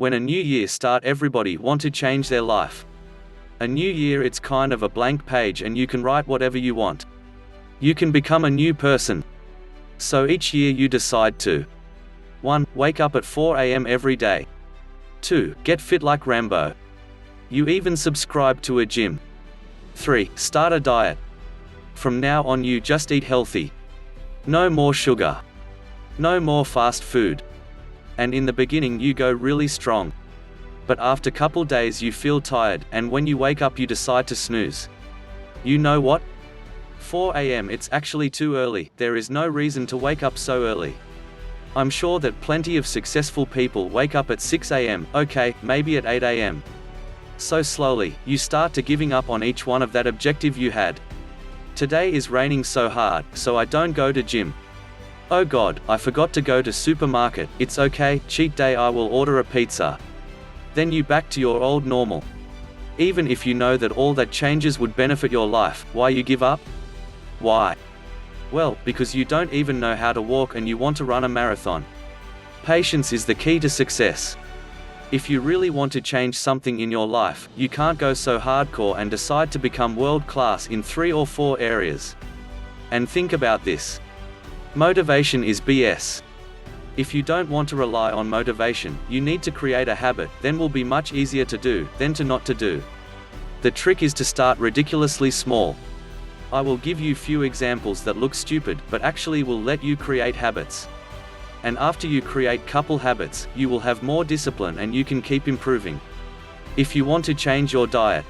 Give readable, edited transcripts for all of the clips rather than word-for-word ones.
When a new year start, everybody want to change their life. A new year, it's kind of a blank page and you can write whatever you want. You can become a new person. So each year you decide to 1. Wake up at 4 a.m. every day. 2. Get fit like Rambo. You even subscribe to a gym. 3. Start a diet. From now on you just eat healthy. No more sugar. No more fast food. And in the beginning you go really strong. But after couple days you feel tired, and when you wake up you decide to snooze. You know what? 4 a.m. it's actually too early. There is no reason to wake up so early. I'm sure that plenty of successful people wake up at 6 a.m, okay, maybe at 8 a.m. So slowly, you start to giving up on each one of that objective you had. Today is raining so hard, so I don't go to gym. Oh God, I forgot to go to supermarket. It's okay, cheat day, I will order a pizza. Then you back to your old normal. Even if you know that all that changes would benefit your life, why you give up? Why? Well, because you don't even know how to walk and you want to run a marathon. Patience is the key to success. If you really want to change something in your life, you can't go so hardcore and decide to become world class in 3 or 4 areas. And think about this. Motivation is BS. If you don't want to rely on motivation, you need to create a habit, then will be much easier to do than to not to do. The trick is to start ridiculously small. I will give you few examples that look stupid, but actually will let you create habits. And after you create couple habits, you will have more discipline and you can keep improving. If you want to change your diet,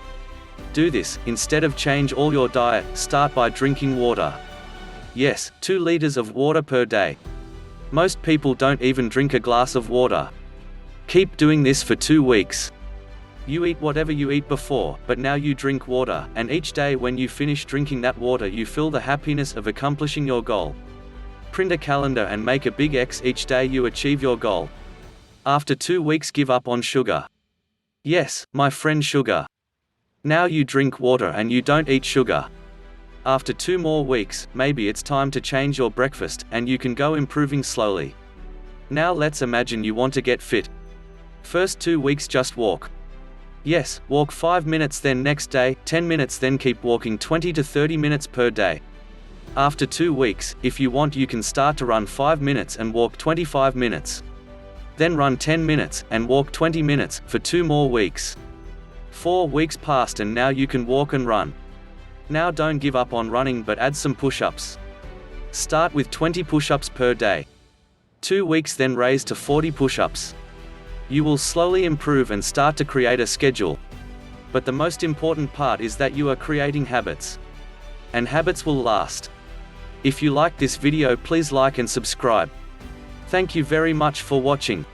do this. Instead of change all your diet, start by drinking water. Yes, 2 liters of water per day. Most people don't even drink a glass of water. Keep doing this for 2 weeks. You eat whatever you eat before, but now you drink water, and each day when you finish drinking that water you feel the happiness of accomplishing your goal. Print a calendar and make a big X each day you achieve your goal. After 2 weeks, give up on sugar. Yes, my friend, sugar. Now you drink water and you don't eat sugar. After 2 more weeks, maybe it's time to change your breakfast, and you can go improving slowly. Now let's imagine you want to get fit. First 2 weeks just walk. Yes, walk 5 minutes, then next day, 10 minutes, then keep walking 20 to 30 minutes per day. After 2 weeks, if you want, you can start to run 5 minutes and walk 25 minutes. Then run 10 minutes, and walk 20 minutes, for 2 more weeks. 4 weeks passed and now you can walk and run. Now don't give up on running but add some push-ups. Start with 20 push-ups per day. 2 weeks, then raise to 40 push-ups. You will slowly improve and start to create a schedule. But the most important part is that you are creating habits. And habits will last. If you like this video, please like and subscribe. Thank you very much for watching.